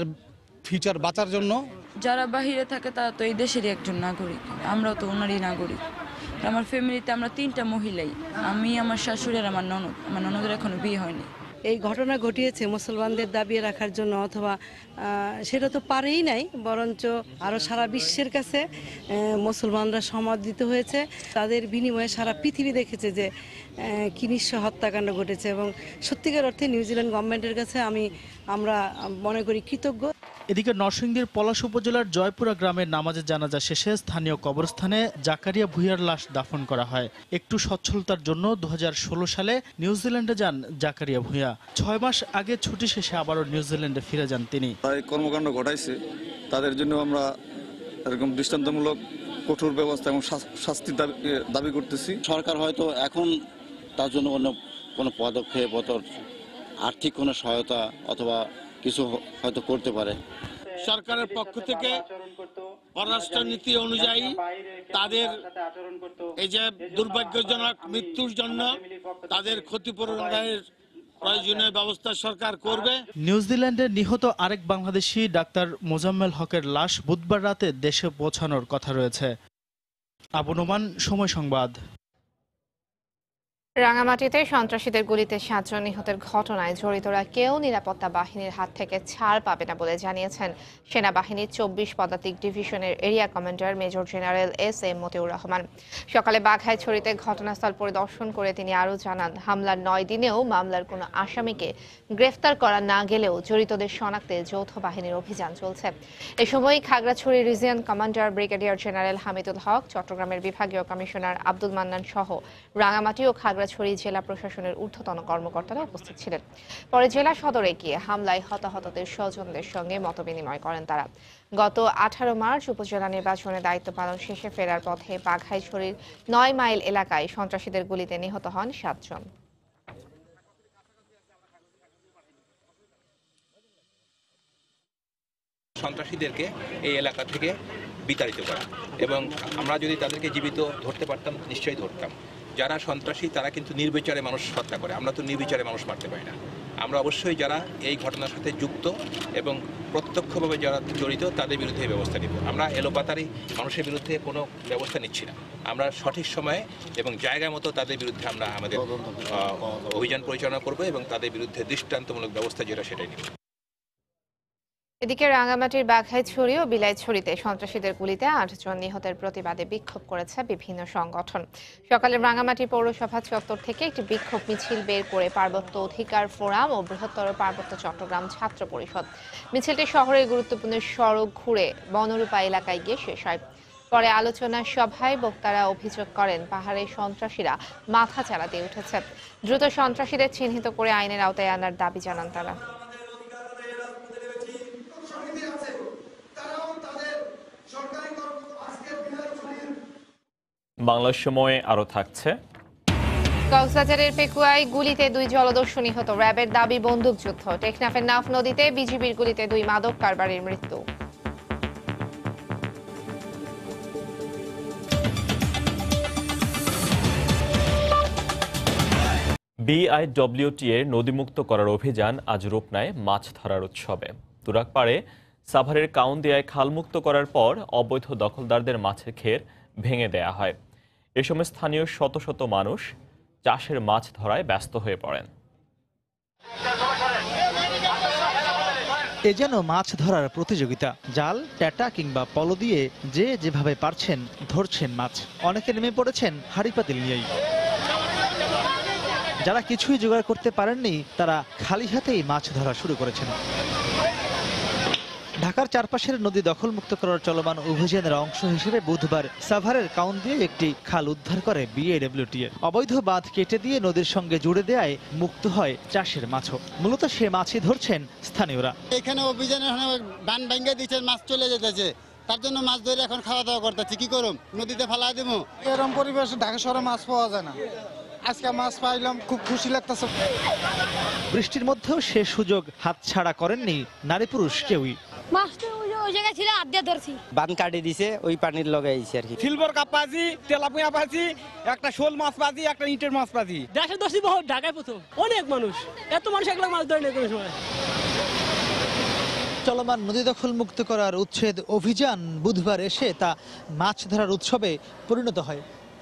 ফিউচার বাঁচার জন্য। যারা বাহিরে থাকে তারা তো এই দেশেরই একজন নাগরিক, আমরাও তো ওনারই নাগরিক। আমার ফ্যামিলিতে আমরা 3টা মহিলাই, আমি, আমার শাশুড়ি আর আমার ননদ। আমার ননদের এখনো বিয়ে হয়নি। এই ঘটনা ঘটিয়েছে মুসলমানদের দাবিয়ে রাখার জন্য, অথবা সেটা তো পারেই নাই, বরঞ্চ আরও সারা বিশ্বের কাছে মুসলমানরা সমাদৃত হয়েছে। তাদের বিনিময়ে সারা পৃথিবী দেখেছে যে কি নিঃস্ব হত্যাকাণ্ড ঘটেছে, এবং সত্যিকার অর্থে নিউজিল্যান্ড গভর্নমেন্টের কাছে আমরা মনে করি কৃতজ্ঞ। এদিকে নরসিংদীর পলাশ উপজেলার জয়পুরা গ্রামের নামাজের জানাজা শেষে স্থানীয় কবরস্থানে জাকারিয়া ভূঁইয়ার লাশ দাফন করা হয়। একটু সচ্ছলতার জন্য 2016 সালে নিউজিল্যান্ডে যান জাকারিয়া ভূঁইয়া। 6 মাস আগে ছুটি শেষে আবারও নিউজিল্যান্ডে ফিরে যান তিনি। কর্মকাণ্ড ঘটাইছে তাদের জন্য আমরা এরকম দৃষ্টান্তমূলক কঠোর ব্যবস্থা এবং শাস্তির দাবি করতেছি। সরকার হয়তো এখন তার জন্য অন্য কোনো পদক্ষেপ, আর্থিক কোনো সহায়তা অথবা কিছু হয়তো করতে পারে। সরকারের পক্ষ থেকে পররাষ্ট্র নীতি অনুযায়ী তাদের এই যে দুর্ভাগ্যজনক মৃত্যুর জন্য তাদের ক্ষতিপূরণের প্রয়োজনীয় ব্যবস্থা সরকার করবে। নিউজিল্যান্ডে নিহত আরেক বাংলাদেশি ডাক্তার মোজাম্মেল হকের লাশ বুধবার রাতে দেশে পৌঁছানোর কথা রয়েছে। আবু নোমান, সময় সংবাদ। রাঙামাটিতে সন্ত্রাসীদের গুলিতে 7 জন নিহতের ঘটনায় জড়িতরা কেউ নিরাপত্তা বাহিনীর হাত থেকে ছাড় পাবে না বলে জানিয়েছেন সেনাবাহিনীর 24 পদাতিক ডিভিশনের area commander major general SM Motiur Rahman. সকালে বাঘাইছড়িতে ঘটনাস্থল পরিদর্শন করে তিনি আরও জানান, হামলার 9 দিনেও মামলার কোনো আসামিকে গ্রেফতার করা না গেলেও জড়িতদের শনাক্তে যৌথ বাহিনীর অভিযান চলছে। এ সময় Khagrachari region commander brigadier general Hamidul Haque, চট্টগ্রামের বিভাগীয় কমিশনার আব্দুল মান্নান সহ রাঙামাটি ও খাগড়াছড়ি জেলা প্রশাসনের ঊর্ধ্বতন কর্মকর্তারা উপস্থিত ছিলেন। পরে জেলা সদরে গিয়ে হামলায় হতাহতদের স্বজনদের সঙ্গে মতবিনিময় করেন তারা। গত 18 মার্চ উপজেলা নির্বাচনে দায়িত্ব পালন শেষে ফেরার পথে বাঘাইছড়ির 9 মাইল এলাকায় সন্ত্রাসীদের গুলিতে নিহত হন 7 জন। সন্ত্রাসীদেরকে এই এলাকা থেকে বিতাড়িত করা, এবং আমরা যদি তাদেরকে জীবিত ধরতে পারতাম নিশ্চয়ই ধরতাম। যারা সন্ত্রাসী তারা কিন্তু নির্বিচারে মানুষ হত্যা করে, আমরা তো নির্বিচারে মানুষ মারতে পারি না। আমরা অবশ্যই যারা এই ঘটনার সাথে যুক্ত এবং প্রত্যক্ষভাবে যারা জড়িত তাদের বিরুদ্ধে ব্যবস্থা নিব। আমরা এলোপাতারি মানুষের বিরুদ্ধে কোনো ব্যবস্থা নিচ্ছি না। আমরা সঠিক সময়ে এবং জায়গা মতো তাদের বিরুদ্ধে আমরা আমাদের অভিযান পরিচালনা করব এবং তাদের বিরুদ্ধে দৃষ্টান্তমূলক ব্যবস্থা যেটা সেটাই নিব। এদিকে রাঙামাটির বাঘাইছড়ি ও বিলাইছড়িতে সন্ত্রাসীদের গুলিতে 8 জন নিহতের প্রতিবাদে বিক্ষোভ করেছে বিভিন্ন সংগঠন। সকালে রাঙামাটি পৌরসভা চত্বর থেকে একটি বিক্ষোভ মিছিল বের করে পার্বত্য অধিকার ফোরাম ও বৃহত্তর পার্বত্য চট্টগ্রাম ছাত্র পরিষদ। মিছিলটি শহরের গুরুত্বপূর্ণ সড়ক ঘুরে বনরূপা এলাকায় গিয়ে শেষ হয়। পরে আলোচনা সভায় বক্তারা অভিযোগ করেন, পাহাড়ে সন্ত্রাসীরা মাথা চারা দিয়ে উঠেছে। দ্রুত সন্ত্রাসীদের চিহ্নিত করে আইনের আওতায় আনার দাবি জানান তারা। বাংলার সময়ে আরো থাকছে। কক্সবাজারের পেকুয়ায় গুলিতে 2 জলদস্যু নিহত, র্যাবের দাবি বন্দুকযুদ্ধ। টেকনাফের নাফ নদীতে বিজিবির গুলিতে 2 মাদক কারবারির মৃত্যু। BIWTA নদীমুক্ত করার অভিযান আজ রূপ নেয় মাছ ধরার উৎসবে। তুরাগপাড়ে সাভারের কাউন্দিয়ায় খালমুক্ত করার পর অবৈধ দখলদারদের মাছের ক্ষের ভেঙে দেয়া হয়। এ সময় স্থানীয় শত শত মানুষ চাষের মাছ ধরায় ব্যস্ত হয়ে পড়েন। এ যেন মাছ ধরার প্রতিযোগিতা। জাল, ট্যাটা কিংবা পলো দিয়ে যে যেভাবে পারছেন ধরছেন মাছ। অনেকে নেমে পড়েছেন হাঁড়ি পাতিল নিয়েই। যারা কিছুই জোগাড় করতে পারেননি তারা খালি হাতেই মাছ ধরা শুরু করেছেন। ঢাকার চারপাশের নদী দখলমুক্ত করার চলমান অভিযানের অংশ হিসেবে বুধবার সাভারের কাউন দিয়ে একটি খাল উদ্ধার করে বিএডব্লিউটিএ। অবৈধ বাঁধ কেটে দিয়ে নদীর সঙ্গে জুড়ে দেয় মুক্ত হয় চাষের মাছও। মূলত সে মাছই ধরছেন স্থানীয়রা। এখানে অভিযানে বান ভেঙে দিচ্ছে, মাছ চলে যেতেছে, তার জন্য মাছ ধরে এখন খাওয়া দাওয়া করতেছি। কি করুম, নদীতে ফেলাই দেবো? এরকম পরিবেশে ঢাকা শহরে মাছ পাওয়া যায় না। আজকে মাছ পাইলাম, খুব খুশি লাগতেছে। বৃষ্টির মধ্যেও সে সুযোগ হাতছাড়া করেননি নারী পুরুষ কেউই। বান কাটি দিছে, ওই পানির লাগাইছে আর কি। সিলভার কাপ পাজি, তেলাপিয়া পাজি, একটা শোল মাছ পাজি, একটা ইটের মাছ পাজি। দেশের দোষী বহুত, ঢাকায় প্রথম। অনেক মানুষ, এত মানুষ একলা মাছ ধরে নেই কোনো সময়। চলমান নদী দখল মুক্ত করার উচ্ছেদ অভিযান বুধবার এসে তা মাছ ধরার উৎসবে পরিণত হয়।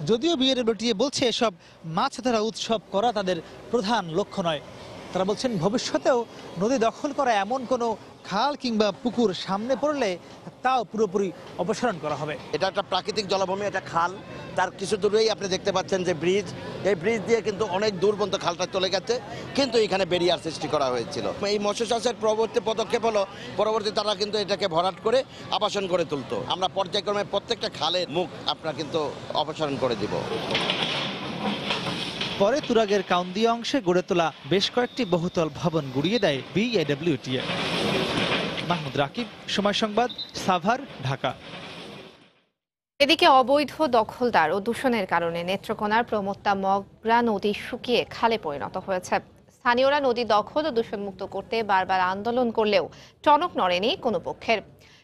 যদিও বিএডব্লিউটিএ বলছে এসব মাছ ধরা উৎসব করা তাদের প্রধান লক্ষ্য নয়। তারা বলছেন ভবিষ্যতেও নদী দখল করা এমন কোনো খাল কিংবা পুকুর সামনে পড়লে তাও পুরোপুরি অপসারণ করা হবে। এটা একটা প্রাকৃতিক জলাভূমি, এটা খাল, তার কিছু দূরেই আপনি দেখতে পাচ্ছেন যে ব্রিজ, এই ব্রিজ দিয়ে কিন্তু অনেক দূর পর্যন্ত খালটা চলে গেছে, কিন্তু এখানে ব্যারিয়ার সৃষ্টি করা হয়েছিল। এই মৎস্য চাষের পরবর্তী পদক্ষেপ হলো পরবর্তী তারা কিন্তু এটাকে ভরাট করে আবাসন করে তুলতো। আমরা পর্যায়ক্রমে প্রত্যেকটা খালের মুখ আপনার কিন্তু অপসারণ করে দিব। পরে তুরাগের কাউন্দি অংশে গড়ে তোলা বেশ কয়েকটি বহুতল ভবন গুড়িয়ে দেয় বিএডব্লিউটিএ। মাহমুদ রাকিব, সময় সংবাদ, সাভার, ঢাকা। এদিকে অবৈধ দখলদার ও দূষণের কারণে নেত্রকোনার প্রমত্তা মগরা নদী শুকিয়ে খালে পরিণত হয়েছে। স্থানীয়রা নদী দখল ও দূষণমুক্ত করতে বারবার আন্দোলন করলেও টনক নড়েনি কোনো পক্ষের।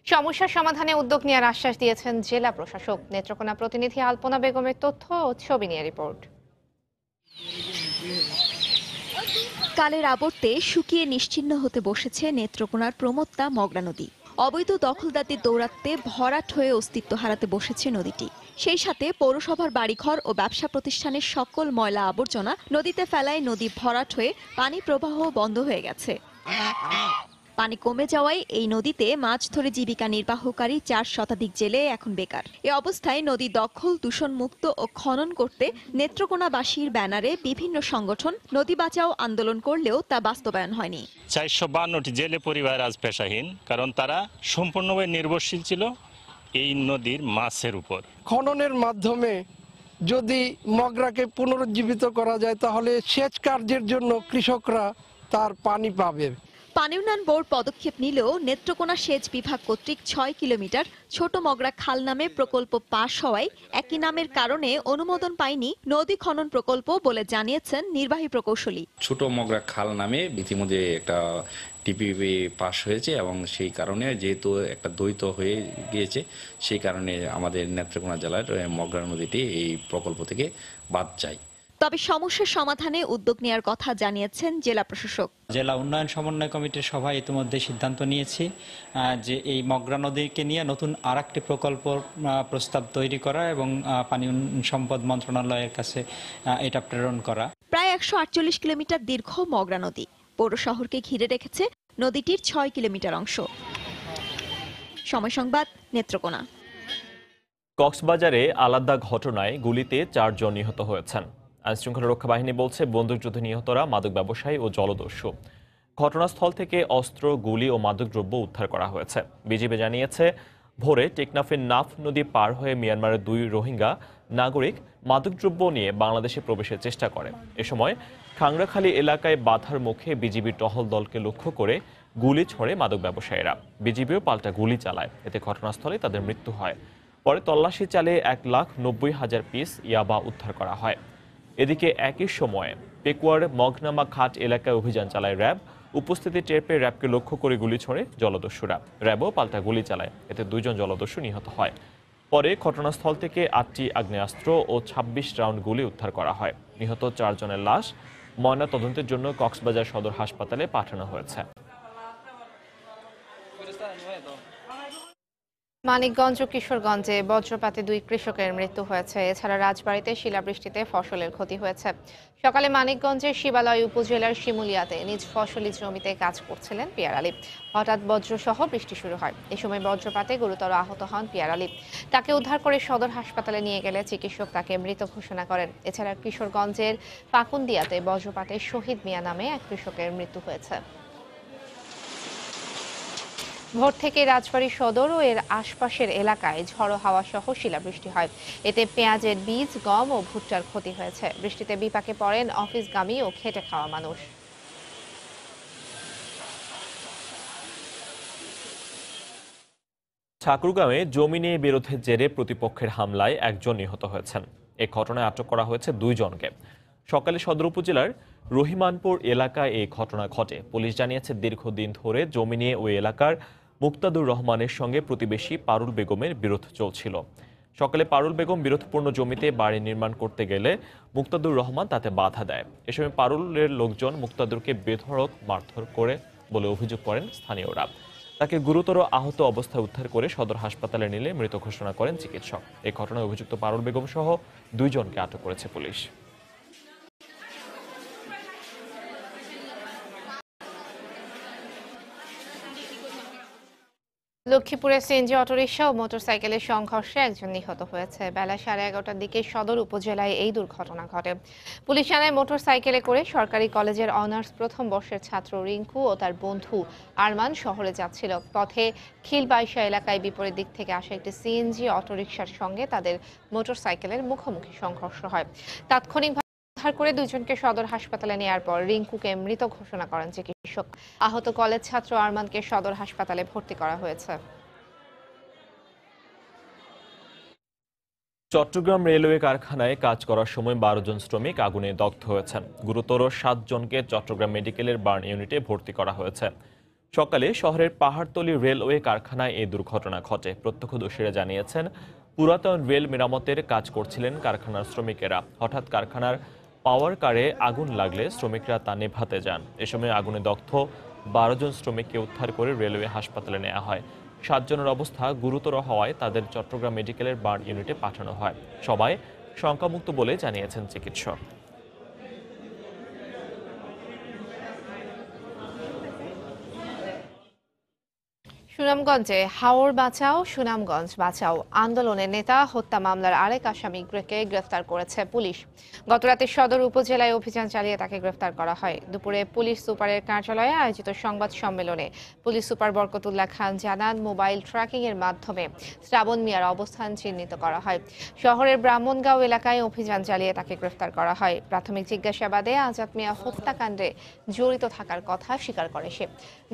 সমস্যার সমাধানে উদ্যোগ নেওয়ার আশ্বাস দিয়েছেন জেলা প্রশাসক। নেত্রকোনা প্রতিনিধি আলপনা বেগমের তথ্য ও ছবি নিয়ে রিপোর্ট। কালের আবর্তে শুকিয়ে নিশ্চিহ্ন হতে বসেছে নেত্রকোনার প্রমত্তা মগরা নদী। অবৈধ দখলদারদের দৌরাত্মে ভরাট হয়ে অস্তিত্ব হারাতে বসেছে নদীটি। সেই সাথে পৌরসভার বাড়িঘর ও ব্যবসা প্রতিষ্ঠানের সকল ময়লা আবর্জনা নদীতে ফেলায় নদী ভরাট হয়ে পানি প্রবাহ বন্ধ হয়ে গেছে। পানি কমে যাওয়ায় এই নদীতে মাছ ধরে জীবিকা নির্বাহকারী 4 শতাধিক জেলে এখন বেকার। এ অবস্থায় নদী দখল, দূষণমুক্ত ও খনন করতে নেত্রকোনাবাসীর ব্যানারে বিভিন্ন সংগঠন নদী বাঁচাও আন্দোলন করলেও তা বাস্তবায়ন হয়নি। 452টি জেলে পরিবার আজ পেশাহীন, কারণ তারা সম্পূর্ণভাবে নির্ভরশীল ছিল এই নদীর মাছের উপর। খননের মাধ্যমে যদি মগরাকে পুনরুজ্জীবিত করা যায় তাহলে সেচ কার্যের জন্য কৃষকরা তার পানি পাবে। পানি উন্নয়ন বোর্ড পদক্ষেপ নিলেও নেত্রকোনা সেচ বিভাগ কর্তৃক 6 কিলোমিটার ছোট মগরা খাল নামে প্রকল্প পাশ হওয়ায় একই নামের কারণে অনুমোদন পায়নি নদী খনন প্রকল্প বলে জানিয়েছেন নির্বাহী প্রকৌশলী। ছোট মগরা খাল নামে ইতিমধ্যে একটা টিপিপি পাশ হয়েছে এবং সেই কারণে যেহেতু একটা দ্বৈত হয়ে গিয়েছে, সেই কারণে আমাদের নেত্রকোনা জেলার মগরা নদীটি এই প্রকল্প থেকে বাদ যায়। তবে সমস্যার সমাধানে উদ্যোগ নেওয়ার কথা জানিয়েছেন জেলা প্রশাসক। জেলা উন্নয়ন সমন্বয় কমিটির সভায় ইতিমধ্যে সিদ্ধান্ত নিয়েছি যে এই মগরা নদীকে নিয়ে নতুন আরেকটি প্রকল্প প্রস্তাব তৈরি করা এবং পানি সম্পদ মন্ত্রণালয়ের কাছে এটা প্রেরণ করা। প্রায় 148 কিলোমিটার দীর্ঘ মগরা নদী পৌর শহরকে ঘিরে রেখেছে নদীটির 6 কিলোমিটার অংশ। সময় সংবাদ, নেত্রকোনা। কক্সবাজারে আলাদা ঘটনায় গুলিতে 4 জন নিহত হয়েছেন। আইনশৃঙ্খলা রক্ষা বাহিনী বলছে বন্দুকযুদ্ধে নিহতরা মাদক ব্যবসায়ী ও জলদস্যু। ঘটনাস্থল থেকে অস্ত্র, গুলি ও মাদকদ্রব্য উদ্ধার করা হয়েছে। বিজিবি জানিয়েছে ভোরে টেকনাফের নাফ নদী পার হয়ে মিয়ানমারের 2 রোহিঙ্গা নাগরিক মাদকদ্রব্য নিয়ে বাংলাদেশে প্রবেশের চেষ্টা করে। এ সময় খাংরাখালী এলাকায় বাধার মুখে বিজিবির টহল দলকে লক্ষ্য করে গুলি ছোড়ে মাদক ব্যবসায়ীরা। বিজিবিও পাল্টা গুলি চালায়, এতে ঘটনাস্থলে তাদের মৃত্যু হয়। পরে তল্লাশি চালিয়ে 1,90,000 পিস ইয়াবা উদ্ধার করা হয়। এদিকে একই সময়ে পেকুয়ার মগনামা ঘাট এলাকায় অভিযান চালায় র্যাব। উপস্থিতি টের পেয়ে র্যাবকে লক্ষ্য করে গুলি ছোড়ে জলদস্যুরা। র্যাবও পাল্টা গুলি চালায়, এতে 2 জন জলদস্যু নিহত হয়। পরে ঘটনাস্থল থেকে 8টি আগ্নেয়াস্ত্র ও 26 রাউন্ড গুলি উদ্ধার করা হয়। নিহত 4 জনের লাশ ময়না তদন্তের জন্য কক্সবাজার সদর হাসপাতালে পাঠানো হয়েছে। মানিকগঞ্জ ও কিশোরগঞ্জে বজ্রপাতে 2 কৃষকের মৃত্যু হয়েছে। এছাড়া রাজবাড়ীতে শিলাবৃষ্টিতে ফসলের ক্ষতি হয়েছে। সকালে মানিকগঞ্জের শিবালয় উপজেলার শিমুলিয়াতে নিজ ফসলি জমিতে কাজ করছিলেন পিয়ার আলী। হঠাৎ বজ্রসহ বৃষ্টি শুরু হয়। এ সময় বজ্রপাতে গুরুতর আহত হন পিয়ার আলী। তাকে উদ্ধার করে সদর হাসপাতালে নিয়ে গেলে চিকিৎসক তাকে মৃত ঘোষণা করেন। এছাড়া কিশোরগঞ্জের পাকুন্দিয়াতে বজ্রপাতে শহীদ মিয়া নামে এক কৃষকের মৃত্যু হয়েছে। ভোর থেকে রাজবাড়ী সদর ও এর আশপাশের এলাকায় ঝড়ো হাওয়া সহ শিলাবৃষ্টি হয়। এতে পেঁয়াজের বীজ, গম ও ভুট্টার ক্ষতি হয়েছে। বৃষ্টিতে বিপাকে পড়েন অফিসগামী ও খেটে খাওয়া মানুষ। ঠাকুরগাঁওয়ে জমি নিয়ে বিরোধের জেরে প্রতিপক্ষের হামলায় একজন নিহত হয়েছেন। এ ঘটনায় আটক করা হয়েছে 2 জনকে। সকালে সদর উপজেলার রহিমানপুর এলাকায় এই ঘটনা ঘটে। পুলিশ জানিয়েছে, দীর্ঘদিন ধরে জমি নিয়ে ওই এলাকার মুক্তাদুর রহমানের সঙ্গে প্রতিবেশী পারুল বেগমের বিরোধ চলছিল। সকালে পারুল বেগম বিরোধপূর্ণ জমিতে বাড়ি নির্মাণ করতে গেলে মুক্তাদুর রহমান তাতে বাধা দেয়। এ সময় পারুলের লোকজন মুক্তাদুরকে বেধড়ক মারধর করে বলে অভিযোগ করেন স্থানীয়রা। তাকে গুরুতর আহত অবস্থায় উদ্ধার করে সদর হাসপাতালে নিলে মৃত ঘোষণা করেন চিকিৎসক। এই ঘটনায় অভিযুক্ত পারুল বেগম সহ 2 জনকে আটক করেছে পুলিশ। লক্ষ্মীপুরে সিএনজি অটোরিকশা ও মোটরসাইকেলের সংঘর্ষে একজন নিহত হয়েছে। বেলা 11:30টার দিকে সদর উপজেলায় এই দুর্ঘটনা ঘটে। পুলিশ জানায়, মোটরসাইকেলে করে সরকারি কলেজের অনার্স প্রথম বর্ষের ছাত্র রিঙ্কু ও তার বন্ধু আরমান শহরে যাচ্ছিল। পথে খিলবাইশা এলাকায় বিপরীত দিক থেকে আসা একটি সিএনজি অটোরিকশার সঙ্গে তাদের মোটরসাইকেলের মুখোমুখি সংঘর্ষ হয়। তাৎক্ষণিকভাবে উদ্ধার করে 2 জনকে সদর হাসপাতালে নেওয়ার পর রিঙ্কুকে মৃত ঘোষণা করেন চিকিৎসক। আহত কলেজ ছাত্র আরমানকে সদর হাসপাতালে ভর্তি করা হয়েছে। চট্টগ্রাম রেলওয়ে কারখানায় কাজ করার সময় 12 জন শ্রমিক আগুনে দগ্ধ হয়েছেন। গুরুতর 7 জনকে চট্টগ্রাম মেডিকেলের বার্ন ইউনিটে ভর্তি করা হয়েছে। সকালে শহরের পাহাড়তলী রেলওয়ে কারখানায় এই দুর্ঘটনা ঘটে। প্রত্যক্ষদর্শীরা জানিয়েছেন, পুরাতন রেল মেরামতের কাজ করছিলেন কারখানার শ্রমিকেরা। হঠাৎ কারখানার পাওয়ার কারে আগুন লাগলে শ্রমিকরা তা নেভাতে যান। এ সময় আগুনে দগ্ধ 12 জন শ্রমিককে উদ্ধার করে রেলওয়ে হাসপাতালে নেওয়া হয়। 7 জনের অবস্থা গুরুতর হওয়ায় তাদের চট্টগ্রাম মেডিকেলের বার্ন ইউনিটে পাঠানো হয়। সবাই শঙ্কামুক্ত বলে জানিয়েছেন চিকিৎসক। সুনামগঞ্জে হাওর বাঁচাও সুনামগঞ্জ বাঁচাও আন্দোলনের নেতা হত্যা মামলার আরেক আসামিকে গ্রেফতার করেছে পুলিশ। গতরাতে সদর উপজেলায় অভিযান চালিয়ে তাকে গ্রেফতার করা হয়। দুপুরে পুলিশ সুপারের কার্যালয়ে আয়োজিত সংবাদ সম্মেলনে পুলিশ সুপার বরকতুল্লাহ খান জানান, মোবাইল ট্র্যাকিং এর মাধ্যমে শ্রাবণ মিয়ার অবস্থান চিহ্নিত করা হয়। শহরের ব্রাহ্মণগাঁও এলাকায় অভিযান চালিয়ে তাকে গ্রেফতার করা হয়। প্রাথমিক জিজ্ঞাসাবাদে আজাদ মিয়া হত্যাকাণ্ডে জড়িত থাকার কথা স্বীকার করে সে।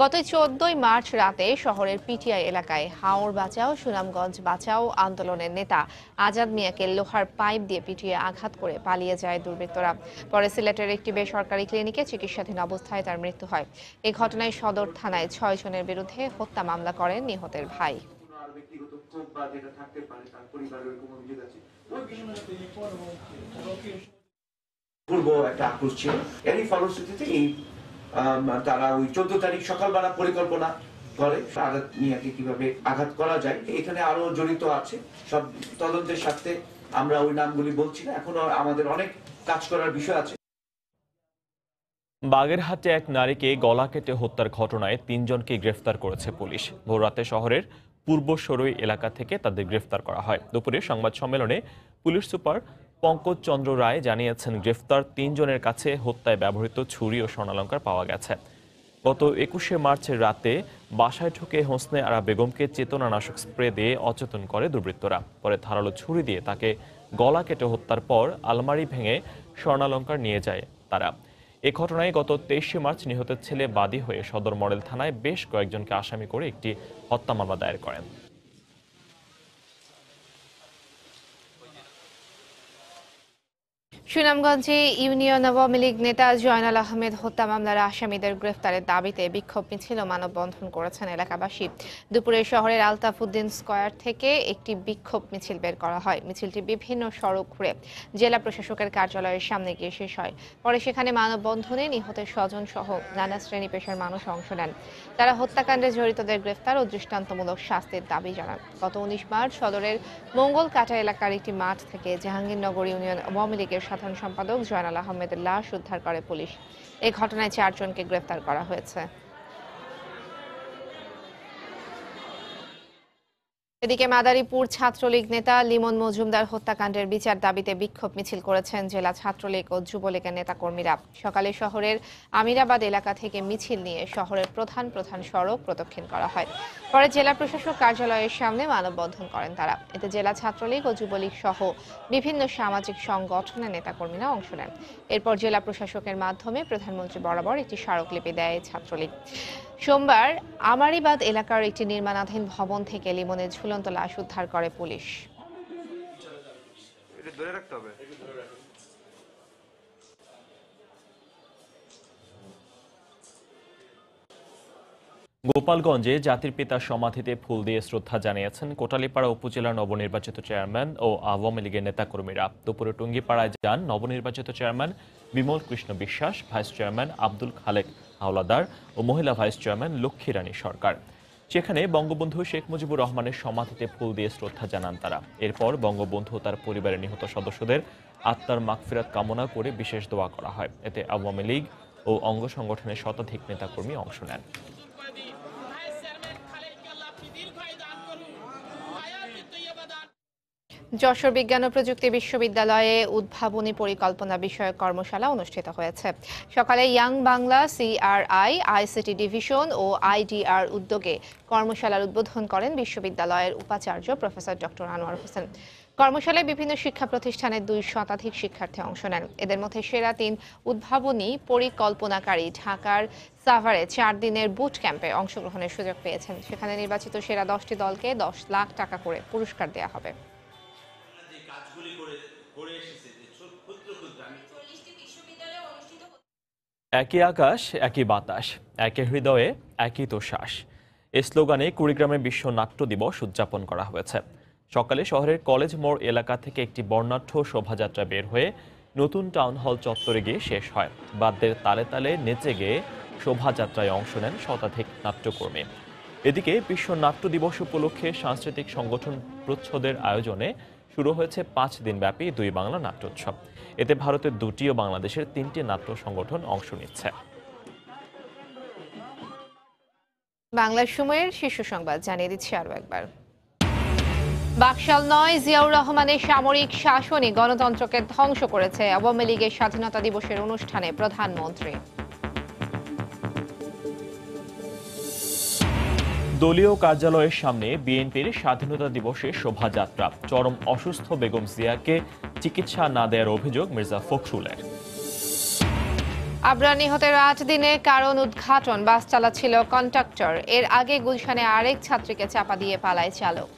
গত 14 মার্চ রাতে শহরের পিটিআই এলাকায় হাওর বাঁচাও সুনামগঞ্জ বাঁচাও আন্দোলনের নেতা আজাদ মিয়াকে লোহার পাইপ দিয়ে পিটিয়ে আঘাত করে পালিয়ে যায় দুর্বৃত্তরা। পরে সিলেটের একটি বেসরকারি ক্লিনিকে চিকিৎসাধীন অবস্থায় তার মৃত্যু হয়। এই ঘটনায় সদর থানায় 6 জনের বিরুদ্ধে হত্যা মামলা করেন নিহতের ভাই। পূর্ব একটা আক্রোশ ছিল, এরই ফলশ্রুতিতে এই তারা ওই 14 তারিখ সকালবেলা পরিকল্পনা করে আজাদ মিয়াকে কিভাবে আঘাত করা যায়। এখানে আরো জড়িত আছে, সব তদন্তের সাথে আমরা ওই নামগুলি বলছি না, এখনো আমাদের অনেক কাজ করার বিষয় আছে। বাগেরহাটে এক নারীকে গলা কেটে হত্যার ঘটনায় 3 জনকে গ্রেফতার করেছে পুলিশ। ভোররাতে শহরের পূর্ব সরই এলাকা থেকে তাদের গ্রেফতার করা হয়। দুপুরে সংবাদ সম্মেলনে পুলিশ সুপার পঙ্কজ চন্দ্র রায় জানিয়েছেন, গ্রেফতার 3 জনের কাছে হত্যায় ব্যবহৃত ছুরি ও স্বর্ণালংকার পাওয়া গেছে। গত 21শে মার্চের রাতে বাসায় ঢুকে হোসনে আরা বেগমকে চেতনানাশক স্প্রে দিয়ে অচেতন করে দুর্বৃত্তরা। পরে ধারালো ছুরি দিয়ে তাকে গলা কেটে হত্যার পর আলমারি ভেঙে স্বর্ণালংকার নিয়ে যায় তারা। এ ঘটনায় গত 23শে মার্চ নিহতের ছেলে বাদী হয়ে সদর মডেল থানায় বেশ কয়েকজনকে আসামি করে একটি হত্যা মামলা দায়ের করেন। সুনামগঞ্জে ইউনিয়ন আওয়ামী লীগ নেতা জয়নাল আহমেদ হত্যা মামলার আসামিদের গ্রেফতারের দাবিতে বিক্ষোভ মিছিল ও মানববন্ধন করেছেন এলাকাবাসী। দুপুরে শহরের আলতাফ উদ্দিন স্কয়ার থেকে একটি বিক্ষোভ মিছিল বের করা হয়। মিছিলটি বিভিন্ন সড়ক ঘুরে জেলা প্রশাসকের কার্যালয়ের সামনে গিয়ে শেষ হয়। পরে সেখানে মানববন্ধনে নিহতের স্বজন সহ নানা শ্রেণী পেশার মানুষ অংশ নেন। তারা হত্যাকাণ্ডে জড়িতদের গ্রেফতার ও দৃষ্টান্তমূলক শাস্তির দাবি জানান। গত 19 মার্চ সদরের মঙ্গলকাটা এলাকার একটি মাঠ থেকে জাহাঙ্গীরনগর ইউনিয়ন আওয়ামী লীগের সাধারণ সম্পাদক জয়নাল আহমেদের লাশ উদ্ধার করে পুলিশ। এই ঘটনায় 4 জনকে গ্রেফতার করা হয়েছে। এদিকে মাদারীপুর ছাত্রলীগ নেতা লিমন মজুমদার হত্যাকাণ্ডের বিচার দাবিতে বিক্ষোভ মিছিল করেছেন জেলা ছাত্রলীগ ও যুবলীগের নেতাকর্মীরা। সকালে শহরের আমিরাবাদ এলাকা থেকে মিছিল নিয়ে শহরের প্রধান সড়ক প্রদক্ষিণ করা হয়। পরে জেলা প্রশাসক কার্যালয়ের সামনে মানববন্ধন করেন তারা। এতে জেলা ছাত্রলীগ ও যুবলীগ সহ বিভিন্ন সামাজিক সংগঠনের নেতাকর্মীরা অংশ নেন। এরপর জেলা প্রশাসকের মাধ্যমে প্রধানমন্ত্রী বরাবর একটি স্মারকলিপি দেয় ছাত্রলীগ। সোমবার আমারিবাদ এলাকার একটি নির্মাণাধীন ভবন থেকে লিমনের ঝুলন্ত লাশ উদ্ধার করে পুলিশ। গোপালগঞ্জে জাতির পিতার সমাধিতে ফুল দিয়ে শ্রদ্ধা জানিয়েছেন কোটালীপাড়া উপজেলার নবনির্বাচিত চেয়ারম্যান ও আওয়ামী লীগের নেতাকর্মীরা। দুপুরে টুঙ্গিপাড়ায় যান নবনির্বাচিত চেয়ারম্যান বিমল কৃষ্ণ বিশ্বাস, ভাইস চেয়ারম্যান আব্দুল খালেক হাওলাদার ও মহিলা ভাইস চেয়ারম্যান লক্ষ্মী রানী সরকার। সেখানে বঙ্গবন্ধু শেখ মুজিবুর রহমানের সমাধিতে ফুল দিয়ে শ্রদ্ধা জানান তারা। এরপর বঙ্গবন্ধু ও তার পরিবারের নিহত সদস্যদের আত্মার মাগফিরাত কামনা করে বিশেষ দোয়া করা হয়। এতে আওয়ামী লীগ ও অঙ্গ সংগঠনের শতাধিক নেতাকর্মী অংশ নেন। যশোর বিজ্ঞান ও প্রযুক্তি বিশ্ববিদ্যালয়ে উদ্ভাবনী পরিকল্পনা বিষয়ক কর্মশালা অনুষ্ঠিত হয়েছে। সকালে Young Bangla, CRI, ICT division ও IDR উদ্যোগে কর্মশালার উদ্বোধন করেন বিশ্ববিদ্যালয়ের উপাচার্য প্রফেসর ডক্টর আনোয়ার হোসেন। কর্মশালায় বিভিন্ন শিক্ষা প্রতিষ্ঠানের 2 শতাধিক শিক্ষার্থী অংশ নেন। এদের মধ্যে সেরা 3 উদ্ভাবনী পরিকল্পনাকারী ঢাকার সাভারে 4 দিনের বুট ক্যাম্পে অংশগ্রহণের সুযোগ পেয়েছেন। সেখানে নির্বাচিত সেরা 10টি দলকে 10 লাখ টাকা করে পুরস্কার দেওয়া হবে। একই আকাশ, একই বাতাস, একই হৃদয়ে, একই তো শ্বাস, এই স্লোগানে কুড়িগ্রামে বিশ্ব নাট্য দিবস উদযাপন করা হয়েছে। সকালে শহরের কলেজ মোড় এলাকা থেকে একটি বর্ণাঢ্য শোভাযাত্রা বের হয়ে নতুন টাউন হল চত্বরে গিয়ে শেষ হয়। বাদ্যের তালে তালে নেচে গিয়ে শোভাযাত্রায় অংশ নেন শতাধিক নাট্যকর্মী। এদিকে বিশ্ব নাট্য দিবস উপলক্ষে সাংস্কৃতিক সংগঠন প্রচ্ছদের আয়োজনে শুরু হয়েছে 5 দিনব্যাপী 2 বাংলা নাট্যোৎসব। এতে ভারতের 2টি ও বাংলাদেশের 3টি নাট্য সংগঠন অংশ নিচ্ছে। বাংলার সময়ের শীর্ষ সংবাদ জানিয়ে দিচ্ছি আরো একবার। বাকশাল 9 জিয়াউর রহমানের সামরিক শাসনই গণতন্ত্রকে ধ্বংস করেছে, আওয়ামী লীগের স্বাধীনতা দিবসের অনুষ্ঠানে প্রধানমন্ত্রী। দলীয় কার্যালয়ের সামনে বিএনপির স্বাধীনতা দিবসে শোভাযাত্রা। চরম অসুস্থ বেগম জিয়াকে চিকিৎসা না দেওয়ার অভিযোগ মির্জা ফখরুলের। আবরার নিহতের 8 দিনের কারণ উদ্ঘাটন। বাস চালাচ্ছিল কন্ডাক্টর। এর আগে গুলশানে আরেক ছাত্রীকে চাপা দিয়ে পালায় চালক।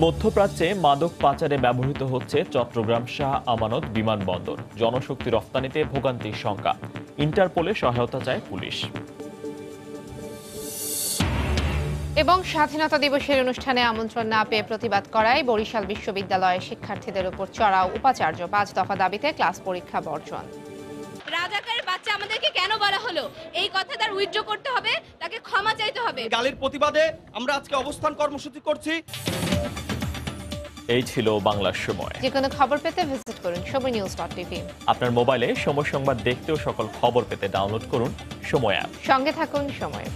মধ্যপ্রাচ্যে মাদক পাচারে ব্যবহৃত হচ্ছে চট্টগ্রাম শাহ আমানত বিমানবন্দর। জনশক্তি রফতানিতে ভোগান্তির শঙ্কা। ইন্টারপোলে সহায়তা চায় পুলিশ। এবং স্বাধীনতা দিবসের অনুষ্ঠানে আমন্ত্রণ না পেয়ে প্রতিবাদ করায় বরিশাল বিশ্ববিদ্যালয়ের শিক্ষার্থীদের উপর চড়াও উপাচার্য। 5 দফা দাবিতে ক্লাস পরীক্ষা বর্জন। রাজাকারের বাচ্চা আমাদেরকে কেন বলা হলো এই কথা তার উইথড্র করতে হবে, তাকে ক্ষমা চাইতে হবে। গালির প্রতিবাদে আমরা আজকে অবস্থান কর্মসূচি করছি। এই ছিল বাংলার সময়। যে কোনো খবর পেতে ভিজিট করুন সময়নিউজ.tv। আপনার মোবাইলে সময় সংবাদ দেখতে ও সকল খবর পেতে ডাউনলোড করুন সময় অ্যাপ। সঙ্গে থাকুন সময়।